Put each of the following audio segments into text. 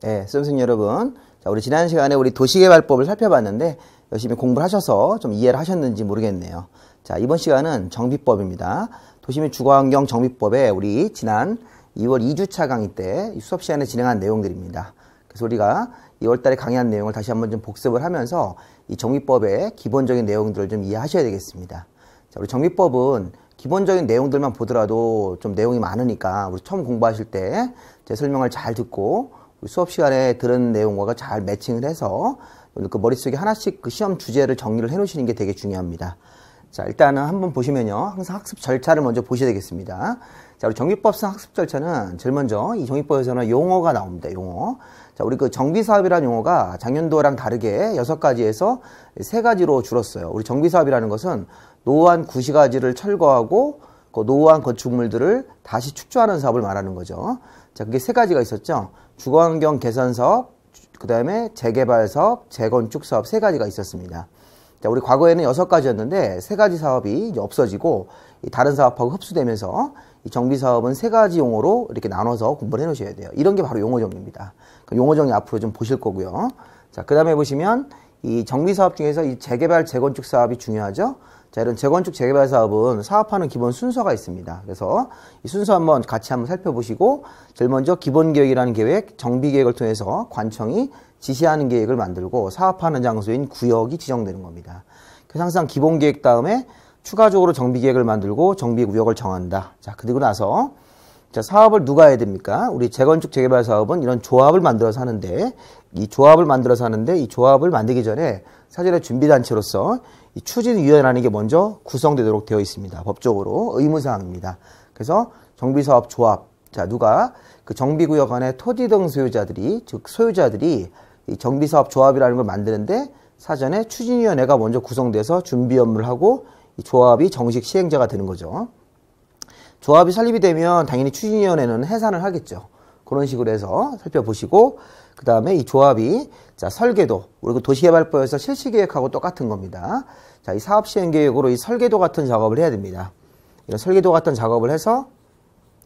네, 수험생 여러분. 자, 우리 지난 시간에 우리 도시개발법을 살펴봤는데 열심히 공부를 하셔서 좀 이해를 하셨는지 모르겠네요. 자, 이번 시간은 정비법입니다. 도시및 주거환경 정비법에 우리 지난 2월 2주차 강의 때 수업 시간에 진행한 내용들입니다. 그래서 우리가 2월 달에 강의한 내용을 다시 한번 좀 복습을 하면서 이 정비법의 기본적인 내용들을 좀 이해하셔야 되겠습니다. 자, 우리 정비법은 기본적인 내용들만 보더라도 좀 내용이 많으니까 우리 처음 공부하실 때 제 설명을 잘 듣고 수업 시간에 들은 내용과 잘 매칭을 해서 그 머릿속에 하나씩 그 시험 주제를 정리를 해 놓으시는 게 되게 중요합니다. 자, 일단은 한번 보시면요. 항상 학습 절차를 먼저 보셔야 되겠습니다. 자, 우리 정비법상 학습 절차는 제일 먼저 이 정비법에서는 용어가 나옵니다. 용어. 자, 우리 그 정비사업이라는 용어가 작년도랑 다르게 6가지에서 3가지로 줄었어요. 우리 정비사업이라는 것은 노후한 구시가지를 철거하고 그 노후한 건축물들을 다시 축조하는 사업을 말하는 거죠. 자, 그게 3가지가 있었죠. 주거환경 개선 사업, 그 다음에 재개발 사업, 재건축 사업 3가지가 있었습니다. 자, 우리 과거에는 6가지였는데 3가지 사업이 이제 없어지고 다른 사업하고 흡수되면서 이 정비사업은 3가지 용어로 이렇게 나눠서 공부를 해 놓으셔야 돼요. 이런 게 바로 용어 정리입니다. 용어 정리 앞으로 좀 보실 거고요. 자, 그 다음에 보시면 이 정비사업 중에서 이 재개발, 재건축 사업이 중요하죠. 자, 이런 재건축, 재개발 사업은 사업하는 기본 순서가 있습니다. 그래서 이 순서 한번 같이 한번 살펴보시고, 제일 먼저 기본계획이라는 계획, 정비계획을 통해서 관청이 지시하는 계획을 만들고 사업하는 장소인 구역이 지정되는 겁니다. 그래서 항상 기본계획 다음에 추가적으로 정비계획을 만들고 정비구역을 정한다. 자, 그리고 나서 자, 사업을 누가 해야 됩니까? 우리 재건축, 재개발 사업은 이런 조합을 만들어서 하는데 이 조합을 만들기 전에 사전에 준비단체로서 이 추진위원회라는 게 먼저 구성되도록 되어 있습니다. 법적으로 의무사항입니다. 그래서 정비사업 조합, 자, 누가 그 정비구역 안에 토지 등 소유자들이, 즉 소유자들이 이 정비사업 조합이라는 걸 만드는데 사전에 추진위원회가 먼저 구성돼서 준비 업무를 하고 이 조합이 정식 시행자가 되는 거죠. 조합이 설립이 되면 당연히 추진위원회는 해산을 하겠죠. 그런 식으로 해서 살펴보시고, 그 다음에 이 조합이, 자, 설계도, 그리고 도시개발법에서 실시계획하고 똑같은 겁니다. 자, 이 사업시행계획으로 이 설계도 같은 작업을 해야 됩니다. 이런 설계도 같은 작업을 해서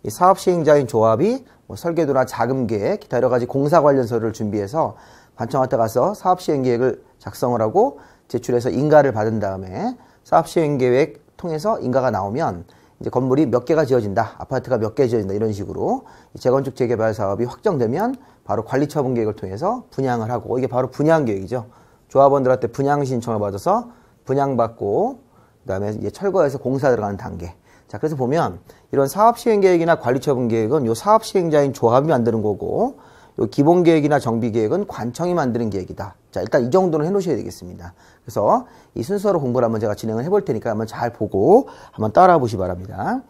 이 사업시행자인 조합이 뭐 설계도나 자금계획, 기타 여러 가지 공사 관련서를 준비해서 관청한테 가서 사업시행계획을 작성을 하고 제출해서 인가를 받은 다음에 사업시행계획 통해서 인가가 나오면 이제 건물이 몇 개가 지어진다, 아파트가 몇 개 지어진다, 이런 식으로 재건축 재개발 사업이 확정되면 바로 관리처분 계획을 통해서 분양을 하고, 이게 바로 분양계획이죠. 조합원들한테 분양 신청을 받아서 분양받고 그 다음에 이제 철거해서 공사 들어가는 단계. 자, 그래서 보면 이런 사업시행계획이나 관리처분 계획은 요 사업시행자인 조합이 만드는 거고, 요 기본계획이나 정비계획은 관청이 만드는 계획이다. 자, 일단 이 정도는 해놓으셔야 되겠습니다. 그래서 이 순서로 공부를 한번 제가 진행을 해볼 테니까 한번 잘 보고 한번 따라와 보시기 바랍니다.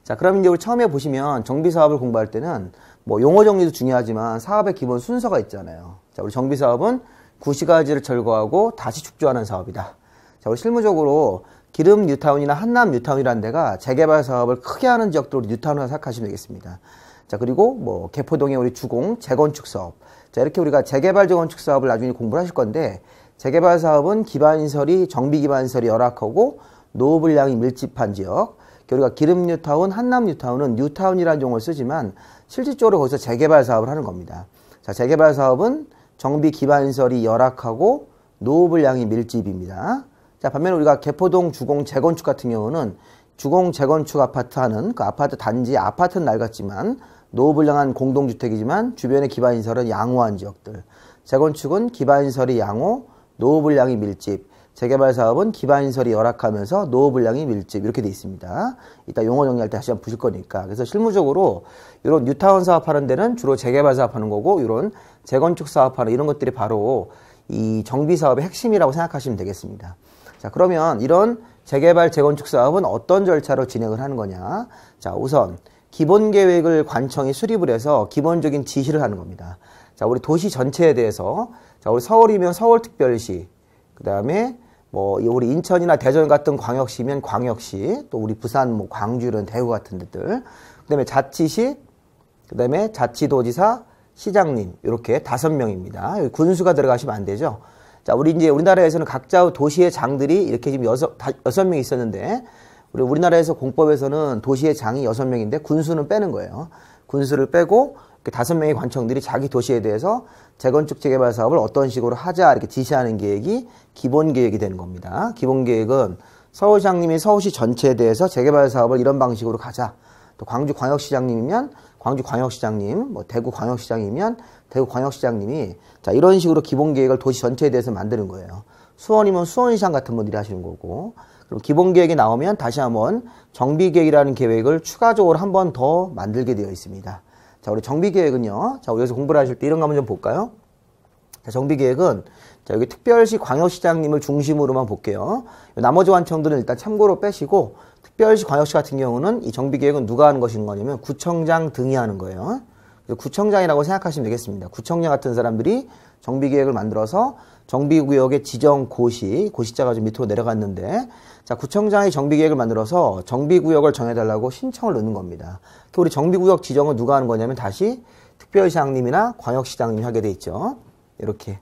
자, 그럼 이제 우리 처음에 보시면 정비사업을 공부할 때는 뭐 용어 정리도 중요하지만 사업의 기본 순서가 있잖아요. 자, 우리 정비사업은 구시가지를 철거하고 다시 축조하는 사업이다. 자, 우리 실무적으로 기름 뉴타운이나 한남 뉴타운이라는 데가 재개발 사업을 크게 하는 지역들로 뉴타운을 생각하시면 되겠습니다. 자, 그리고 뭐 개포동의 우리 주공 재건축 사업. 자, 이렇게 우리가 재개발 재건축 사업을 나중에 공부를 하실 건데, 재개발 사업은 기반시설이, 정비 기반시설이 열악하고 노후 불량이 밀집한 지역. 우리가 기름 뉴타운, 한남 뉴타운은 뉴타운이라는 용어를 쓰지만 실질적으로 거기서 재개발 사업을 하는 겁니다. 자, 재개발 사업은 정비 기반시설이 열악하고 노후 불량이 밀집입니다. 자, 반면에 우리가 개포동 주공 재건축 같은 경우는 주공 재건축 아파트 하는 그 아파트 단지, 아파트는 낡았지만 노후불량한 공동주택이지만 주변의 기반시설은 양호한 지역들. 재건축은 기반시설이 양호, 노후불량이 밀집. 재개발 사업은 기반시설이 열악하면서 노후불량이 밀집. 이렇게 돼 있습니다. 이따 용어 정리할 때 다시 한번 보실 거니까. 그래서 실무적으로 이런 뉴타운 사업하는 데는 주로 재개발 사업하는 거고, 이런 재건축 사업하는 이런 것들이 바로 이 정비사업의 핵심이라고 생각하시면 되겠습니다. 자, 그러면 이런 재개발, 재건축 사업은 어떤 절차로 진행을 하는 거냐? 자, 우선 기본계획을 관청이 수립을 해서 기본적인 지시를 하는 겁니다. 자, 우리 도시 전체에 대해서, 자, 우리 서울이면 서울특별시, 그 다음에 뭐 우리 인천이나 대전 같은 광역시면 광역시, 또 우리 부산, 뭐 광주 이런 대구 같은 데들, 그 다음에 자치시, 그 다음에 자치도지사, 시장님, 이렇게 5명입니다. 여기 군수가 들어가시면 안 되죠. 자, 우리나라에서는 각자 도시의 장들이 이렇게 지금 6명 있었는데, 우리나라에서 공법에서는 도시의 장이 6명인데 군수는 빼는 거예요. 군수를 빼고 그 5명의 관청들이 자기 도시에 대해서 재건축 재개발 사업을 어떤 식으로 하자 이렇게 지시하는 계획이 기본 계획이 되는 겁니다. 기본 계획은 서울시장님이 서울시 전체에 대해서 재개발 사업을 이런 방식으로 가자. 또 광주광역시장님이면 광주광역시장님, 뭐 대구광역시장이면 대구광역시장님이 자 이런 식으로 기본 계획을 도시 전체에 대해서 만드는 거예요. 수원이면 수원시장 같은 분들이 하시는 거고, 그럼 기본 계획이 나오면 다시 한번 정비계획이라는 계획을 추가적으로 한 번 더 만들게 되어 있습니다. 자, 우리 정비계획은요. 자, 우리 여기서 공부를 하실 때 이런 거 한번 좀 볼까요? 자, 정비계획은 자, 여기 특별시 광역시장님을 중심으로만 볼게요. 나머지 관청들은 일단 참고로 빼시고, 특별시 광역시 같은 경우는 이 정비계획은 누가 하는 것인 거냐면 구청장 등이 하는 거예요. 그래서 구청장이라고 생각하시면 되겠습니다. 구청장 같은 사람들이 정비계획을 만들어서 정비구역의 지정 고시자가 좀 밑으로 내려갔는데, 자, 구청장이 정비계획을 만들어서 정비구역을 정해달라고 신청을 넣는 겁니다. 우리 정비구역 지정은 누가 하는 거냐면 다시 특별시장님이나 광역시장님이 하게 돼 있죠. 이렇게.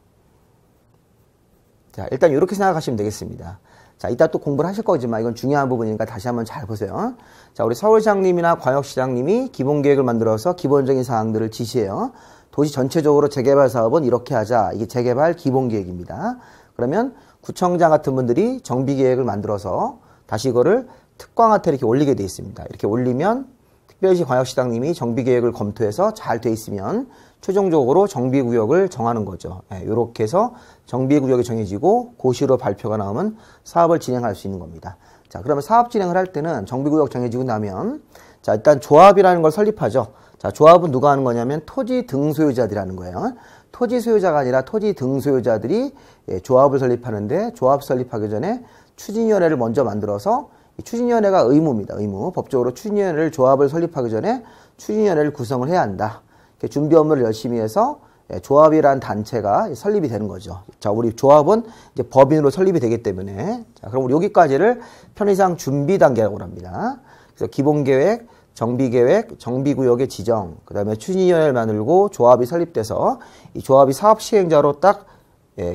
자, 일단 이렇게 생각하시면 되겠습니다. 자, 이따 또 공부를 하실 거지만 이건 중요한 부분이니까 다시 한번 잘 보세요. 자, 우리 서울시장님이나 광역시장님이 기본계획을 만들어서 기본적인 사항들을 지시해요. 도시 전체적으로 재개발 사업은 이렇게 하자. 이게 재개발 기본계획입니다. 그러면 구청장 같은 분들이 정비계획을 만들어서 다시 이거를 특광한테 이렇게 올리게 돼 있습니다. 이렇게 올리면 특별시 광역시장님이 정비계획을 검토해서 잘 돼 있으면 최종적으로 정비구역을 정하는 거죠. 이렇게 해서 정비구역이 정해지고 고시로 발표가 나오면 사업을 진행할 수 있는 겁니다. 자, 그러면 사업 진행을 할 때는 정비구역 정해지고 나면 자, 일단 조합이라는 걸 설립하죠. 자, 조합은 누가 하는 거냐면 토지 등소유자들이 하는 거예요. 토지 소유자가 아니라 토지 등소유자들이 조합을 설립하는데, 조합 설립하기 전에 추진위원회를 먼저 만들어서 이 추진위원회가 의무입니다. 의무. 법적으로 추진위원회를 조합을 설립하기 전에 추진위원회를 구성을 해야 한다. 준비 업무를 열심히 해서 조합이라는 단체가 설립이 되는 거죠. 자, 우리 조합은 이제 법인으로 설립이 되기 때문에, 자, 그럼 우리 여기까지를 편의상 준비 단계라고 합니다. 그래서 기본계획, 정비계획, 정비구역의 지정, 그 다음에 추진위원회를 만들고 조합이 설립돼서 이 조합이 사업 시행자로 딱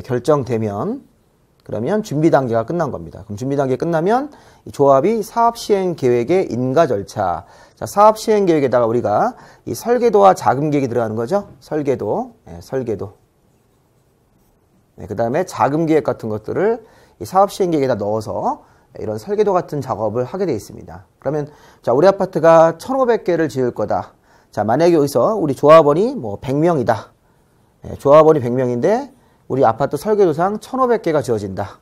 결정되면, 그러면 준비 단계가 끝난 겁니다. 그럼 준비 단계 끝나면 이 조합이 사업 시행 계획의 인가 절차. 자, 사업 시행 계획에다가 우리가 이 설계도와 자금 계획이 들어가는 거죠. 설계도. 그 다음에 자금 계획 같은 것들을 이 사업 시행 계획에다 넣어서 이런 설계도 같은 작업을 하게 되어 있습니다. 그러면 자, 우리 아파트가 1,500개를 지을 거다. 자, 만약에 여기서 우리 조합원이 뭐 100명이다. 조합원이 100명인데 우리 아파트 설계도상 1,500개가 지어진다.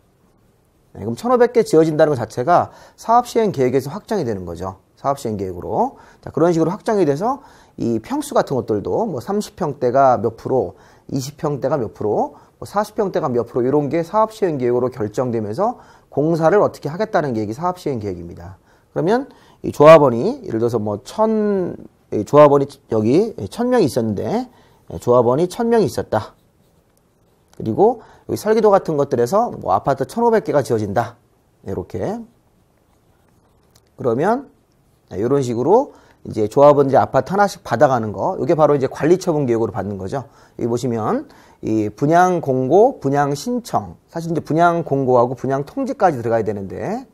그럼 1,500개 지어진다는 것 자체가 사업시행 계획에서 확정이 되는 거죠. 사업시행 계획으로. 자, 그런 식으로 확정이 돼서 이 평수 같은 것들도 뭐 30평대가 몇 프로, 20평대가 몇 프로, 뭐 40평대가 몇 프로 이런 게 사업시행 계획으로 결정되면서 공사를 어떻게 하겠다는 계획이 사업시행 계획입니다. 그러면 이 조합원이 예를 들어서 뭐 조합원이 여기 1,000명이 있었는데 조합원이 1,000명이 있었다. 그리고 여기 설계도 같은 것들에서 뭐 아파트 1,500개가 지어진다. 이렇게. 그러면 이런 식으로 이제 조합은 이제 아파트 하나씩 받아가는 거. 이게 바로 이제 관리처분 계획으로 받는 거죠. 여기 보시면 이 분양 공고, 분양 신청. 사실 이제 분양 공고하고 분양 통지까지 들어가야 되는데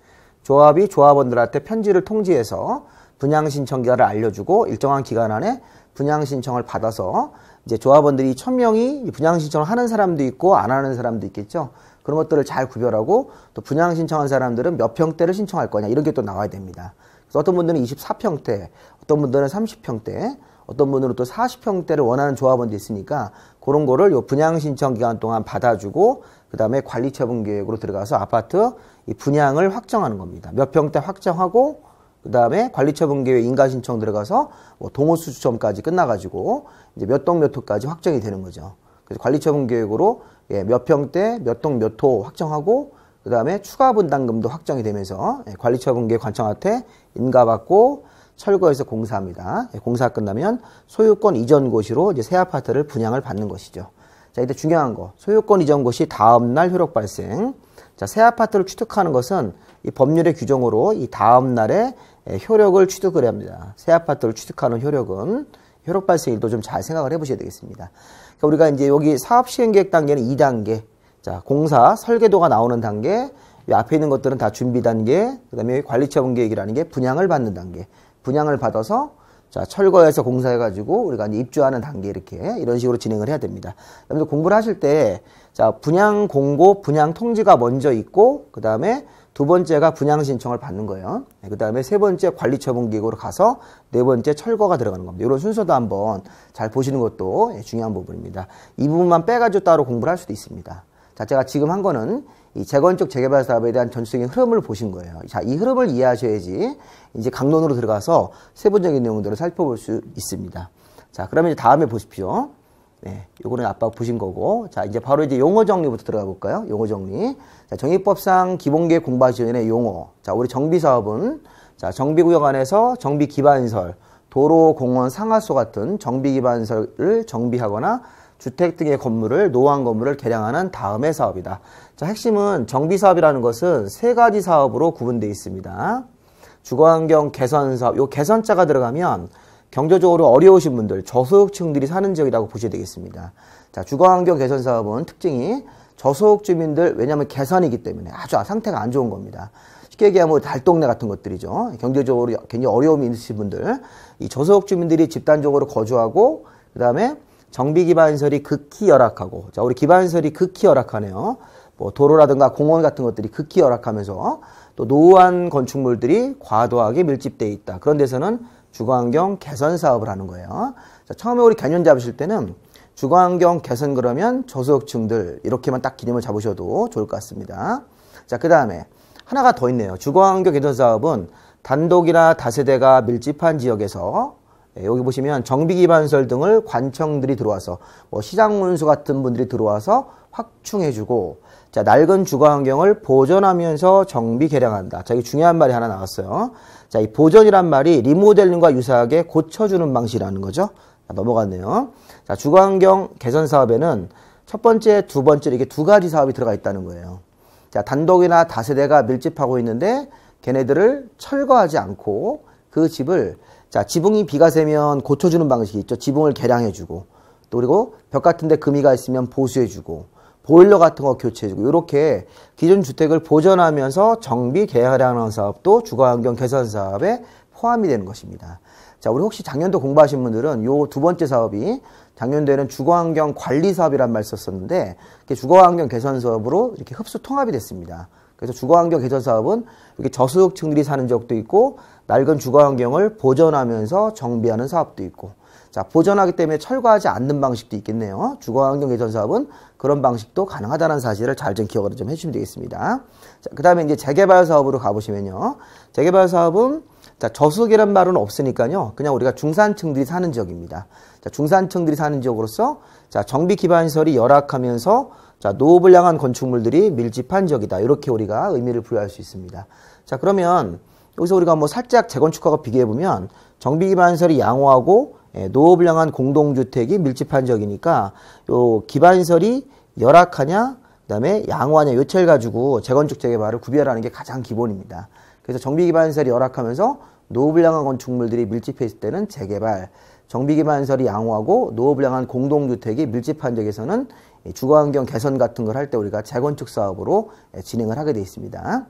조합이 조합원들한테 편지를 통지해서 분양 신청 기간을 알려주고 일정한 기간 안에 분양 신청을 받아서 이제 조합원들이 1,000명이 분양 신청을 하는 사람도 있고 안 하는 사람도 있겠죠. 그런 것들을 잘 구별하고 또 분양 신청한 사람들은 몇 평대를 신청할 거냐 이런 게 또 나와야 됩니다. 그래서 어떤 분들은 24평대, 어떤 분들은 30평대, 어떤 분들은 또 40평대를 원하는 조합원도 있으니까 그런 거를 요 분양 신청 기간 동안 받아주고 그 다음에 관리처분 계획으로 들어가서 아파트 이 분양을 확정하는 겁니다. 몇 평대 확정하고 그 다음에 관리처분 계획 인가 신청 들어가서 뭐 동호수 추첨까지 끝나가지고 이제 몇 동 몇 호까지 확정이 되는 거죠. 그래서 관리처분 계획으로 몇 평대 몇 동 몇 호 확정하고 그 다음에 추가 분담금도 확정이 되면서 관리처분 계획 관청한테 인가받고 철거해서 공사합니다. 공사 끝나면 소유권 이전 고시로 이제 새 아파트를 분양을 받는 것이죠. 자, 이때 중요한 거 소유권 이전 고시 다음날 효력 발생. 자, 새 아파트를 취득하는 것은 이 법률의 규정으로 이 다음 날에 효력을 취득을 합니다. 새 아파트를 취득하는 효력은 효력 발생일도 좀 잘 생각을 해보셔야 되겠습니다. 그러니까 우리가 이제 여기 사업 시행 계획 단계는 2단계. 자, 공사 설계도가 나오는 단계. 이 앞에 있는 것들은 다 준비 단계. 그다음에 관리처분 계획이라는 게 분양을 받는 단계. 분양을 받아서 자, 철거해서 공사해가지고 우리가 이제 입주하는 단계 이렇게 이런 식으로 진행을 해야 됩니다. 여러분들 공부를 하실 때, 자, 분양 공고, 분양 통지가 먼저 있고, 그 다음에 두 번째가 분양 신청을 받는 거예요. 그 다음에 세 번째 관리처분기구로 가서 네 번째 철거가 들어가는 겁니다. 이런 순서도 한번 잘 보시는 것도 중요한 부분입니다. 이 부분만 빼가지고 따로 공부를 할 수도 있습니다. 자, 제가 지금 한 거는 이 재건축 재개발 사업에 대한 전체적인 흐름을 보신 거예요. 자, 이 흐름을 이해하셔야지 이제 강론으로 들어가서 세부적인 내용들을 살펴볼 수 있습니다. 자, 그러면 이제 다음에 보십시오. 네, 요거는 아까 보신 거고. 자, 이제 바로 이제 용어 정리부터 들어가 볼까요? 용어 정리. 자, 정비법상 기본계획 공부하기 전에 용어. 자, 우리 정비사업은, 자, 정비구역 안에서 정비기반시설, 도로, 공원, 상하수 같은 정비기반시설을 정비하거나 주택 등의 건물을, 노후한 건물을 개량하는 다음의 사업이다. 자, 핵심은 정비사업이라는 것은 세 가지 사업으로 구분되어 있습니다. 주거환경 개선사업, 요 개선자가 들어가면 경제적으로 어려우신 분들, 저소득층들이 사는 지역이라고 보셔야 되겠습니다. 자, 주거환경 개선사업은 특징이 저소득 주민들, 왜냐하면 개선이기 때문에 아주 상태가 안 좋은 겁니다. 쉽게 얘기하면 뭐 달동네 같은 것들이죠. 경제적으로 굉장히 어려움이 있으신 분들, 이 저소득 주민들이 집단적으로 거주하고, 그 다음에 정비 기반시설이 극히 열악하고, 자, 우리 기반시설이 극히 열악하네요. 뭐 도로라든가 공원 같은 것들이 극히 열악하면서 또 노후한 건축물들이 과도하게 밀집되어 있다. 그런 데서는 주거환경 개선 사업을 하는 거예요. 자, 처음에 우리 개념 잡으실 때는 주거환경 개선 그러면 저소득층들 이렇게만 딱 개념을 잡으셔도 좋을 것 같습니다. 자, 그 다음에 하나가 더 있네요. 주거환경 개선 사업은 단독이나 다세대가 밀집한 지역에서 여기 보시면 정비기반시설 등을 관청들이 들어와서 뭐 시장문수 같은 분들이 들어와서 확충해주고, 자, 낡은 주거환경을 보존하면서 정비 개량한다. 자, 이게 중요한 말이 하나 나왔어요. 자, 이 보존이란 말이 리모델링과 유사하게 고쳐주는 방식이라는 거죠. 자, 넘어갔네요. 자, 주거환경 개선 사업에는 첫 번째, 두 번째 이렇게 두 가지 사업이 들어가 있다는 거예요. 자, 단독이나 다세대가 밀집하고 있는데 걔네들을 철거하지 않고 그 집을, 자, 지붕이 비가 새면 고쳐주는 방식이 있죠. 지붕을 개량해주고, 또 그리고 벽 같은데 금이가 있으면 보수해주고, 보일러 같은 거 교체해주고, 이렇게 기존 주택을 보존하면서 정비 개량하는 사업도 주거환경 개선 사업에 포함이 되는 것입니다. 자, 우리 혹시 작년도 공부하신 분들은 요 두 번째 사업이 작년도에는 주거환경 관리 사업이란 말 썼었는데, 주거환경 개선 사업으로 이렇게 흡수 통합이 됐습니다. 그래서 주거환경 개선 사업은 이렇게 저소득층들이 사는 지역도 있고, 낡은 주거환경을 보존하면서 정비하는 사업도 있고, 자, 보존하기 때문에 철거하지 않는 방식도 있겠네요. 주거환경 개선 사업은 그런 방식도 가능하다는 사실을 잘 좀 기억을 좀 해주시면 되겠습니다. 자, 그 다음에 이제 재개발 사업으로 가보시면요. 재개발 사업은, 자, 저소득이라는 말은 없으니까요. 그냥 우리가 중산층들이 사는 지역입니다. 자, 중산층들이 사는 지역으로서, 자, 정비 기반시설이 열악하면서, 자, 노후불량한 건축물들이 밀집한 지역이다. 이렇게 우리가 의미를 부여할 수 있습니다. 자, 그러면 여기서 우리가 뭐 살짝 재건축하고 비교해보면 정비 기반시설이 양호하고 노후불량한 공동주택이 밀집한 지역이니까 요 기반시설이 열악하냐, 그 다음에 양호하냐, 요체를 가지고 재건축 재개발을 구별하는 게 가장 기본입니다. 그래서 정비 기반시설이 열악하면서 노후불량한 건축물들이 밀집해 있을 때는 재개발, 정비 기반시설이 양호하고 노후불량한 공동주택이 밀집한 지역에서는 주거환경 개선 같은 걸 할 때 우리가 재건축 사업으로 진행을 하게 되어 있습니다.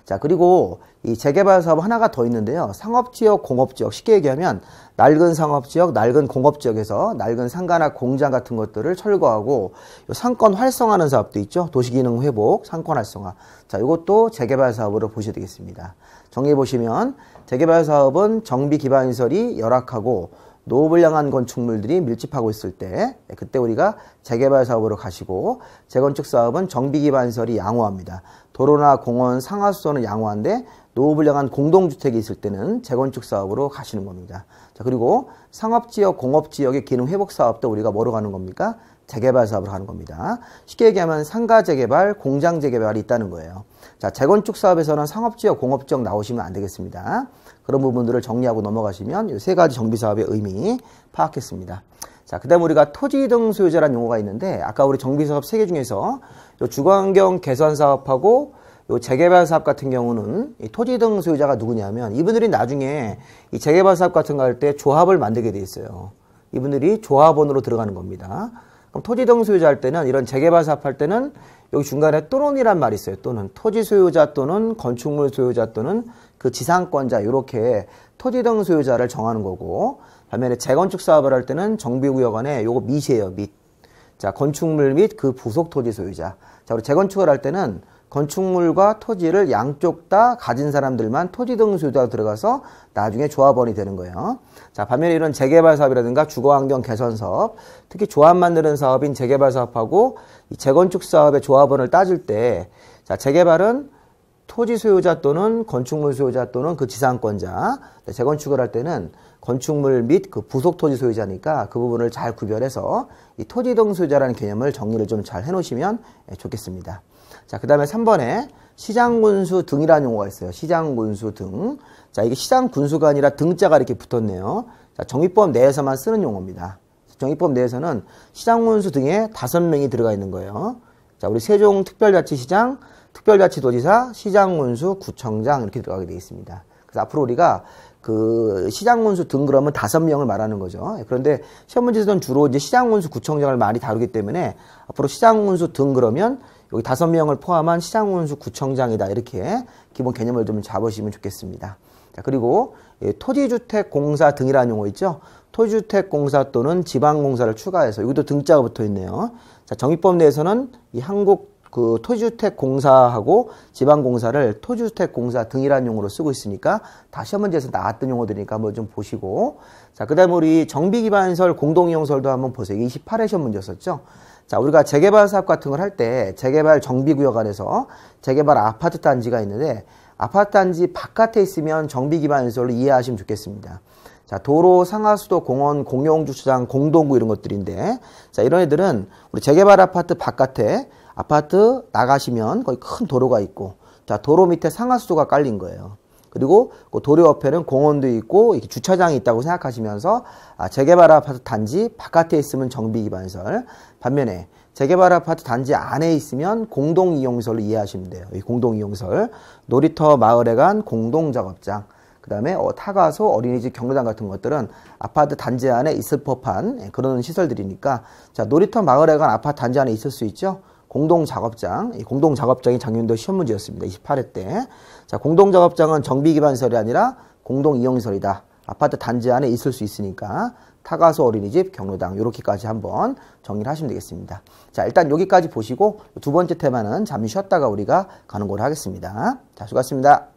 자, 그리고 이 재개발 사업 하나가 더 있는데요. 상업지역, 공업지역. 쉽게 얘기하면 낡은 상업지역, 낡은 공업지역에서 낡은 상가나 공장 같은 것들을 철거하고 상권 활성화하는 사업도 있죠. 도시기능 회복, 상권 활성화. 자, 이것도 재개발 사업으로 보셔야 되겠습니다. 정리해 보시면 재개발 사업은 정비 기반시설이 열악하고 노후불량한 건축물들이 밀집하고 있을 때 그때 우리가 재개발 사업으로 가시고, 재건축 사업은 정비 기반시설이 양호합니다. 도로나 공원, 상하수도는 양호한데 노후불량한 공동주택이 있을 때는 재건축 사업으로 가시는 겁니다. 자, 그리고 상업지역, 공업지역의 기능 회복 사업도 우리가 뭐로 가는 겁니까? 재개발 사업으로 하는 겁니다. 쉽게 얘기하면 상가 재개발, 공장 재개발이 있다는 거예요. 자, 재건축 사업에서는 상업지역, 공업지역 나오시면 안 되겠습니다. 그런 부분들을 정리하고 넘어가시면 이 세 가지 정비 사업의 의미 파악했습니다. 자, 그 다음 우리가 토지 등 소유자라는 용어가 있는데, 아까 우리 정비 사업 3개 중에서 요 주거환경 개선 사업하고 요 재개발 사업 같은 경우는 이 토지 등 소유자가 누구냐면 이분들이 나중에 이 재개발 사업 같은 거 할 때 조합을 만들게 돼 있어요. 이분들이 조합원으로 들어가는 겁니다. 그럼 토지 등 소유자 할 때는, 이런 재개발 사업 할 때는 여기 중간에 또는이란 말이 있어요. 또는 토지 소유자 또는 건축물 소유자 또는 그 지상권자 이렇게 토지 등 소유자를 정하는 거고, 반면에 재건축 사업을 할 때는 정비구역 안에 요거 밋이에요, 밋. 자, 건축물 및 그 부속 토지 소유자. 자, 우리 재건축을 할 때는 건축물과 토지를 양쪽 다 가진 사람들만 토지 등 소유자가 들어가서 나중에 조합원이 되는 거예요. 자, 반면에 이런 재개발 사업이라든가 주거환경 개선 사업, 특히 조합 만드는 사업인 재개발 사업하고 이 재건축 사업의 조합원을 따질 때, 자, 재개발은 토지 소유자 또는 건축물 소유자 또는 그 지상권자, 재건축을 할 때는 건축물 및 그 부속 토지 소유자니까 그 부분을 잘 구별해서 이 토지 등 소유자라는 개념을 정리를 좀 잘 해놓으시면 좋겠습니다. 자, 그 다음에 3번에 시장군수 등이라는 용어가 있어요. 시장군수 등. 자, 이게 시장군수가 아니라 등자가 이렇게 붙었네요. 자, 정비법 내에서만 쓰는 용어입니다. 정비법 내에서는 시장군수 등에 5명이 들어가 있는 거예요. 자, 우리 세종특별자치시장, 특별자치도지사, 시장군수, 구청장 이렇게 들어가게 되어 있습니다. 그래서 앞으로 우리가 그 시장군수 등 그러면 5명을 말하는 거죠. 그런데 시험 문제에서는 주로 이제 시장군수, 구청장을 많이 다루기 때문에 앞으로 시장군수 등 그러면 여기 5명을 포함한 시장군수, 구청장이다 이렇게 기본 개념을 좀 잡으시면 좋겠습니다. 자, 그리고 토지주택공사 등이라는 용어 있죠. 토지주택공사 또는 지방공사를 추가해서 여기도 등자가 붙어 있네요. 자, 정비법 내에서는 이 한국 그 토지주택공사하고 지방공사를 토지주택공사 등이라는 용어로 쓰고 있으니까 다 시험 문제에서 나왔던 용어들이니까 한번 좀 보시고, 자, 그 다음에 우리 정비기반시설 공동이용설도 한번 보세요. 28회 시험 문제였었죠. 자, 우리가 재개발 사업 같은 걸 할 때 재개발 정비구역 안에서 재개발 아파트 단지가 있는데 아파트 단지 바깥에 있으면 정비기반시설로 이해하시면 좋겠습니다. 자, 도로, 상하수도, 공원, 공용주차장, 공동구 이런 것들인데, 자, 이런 애들은 우리 재개발 아파트 바깥에 아파트 나가시면 거의 큰 도로가 있고, 자, 도로 밑에 상하수도가 깔린 거예요. 그리고 그 도로 옆에는 공원도 있고 이렇게 주차장이 있다고 생각하시면서 재개발 아파트 단지 바깥에 있으면 정비기반시설, 반면에 재개발 아파트 단지 안에 있으면 공동이용시설로 이해하시면 돼요. 이 공동이용시설, 놀이터 마을에 간 공동작업장, 그 다음에 타가소, 어린이집, 경로당 같은 것들은 아파트 단지 안에 있을 법한 그런 시설들이니까, 자, 놀이터 마을에 간 아파트 단지 안에 있을 수 있죠. 공동작업장, 이 공동작업장이 작년도 시험 문제였습니다. 28회 때. 자, 공동작업장은 정비기반시설이 아니라 공동이용시설이다. 아파트 단지 안에 있을 수 있으니까 타가소, 어린이집, 경로당 이렇게까지 한번 정리를 하시면 되겠습니다. 자, 일단 여기까지 보시고 두 번째 테마는 잠시 쉬었다가 우리가 가는 걸로 하겠습니다. 자, 수고하셨습니다.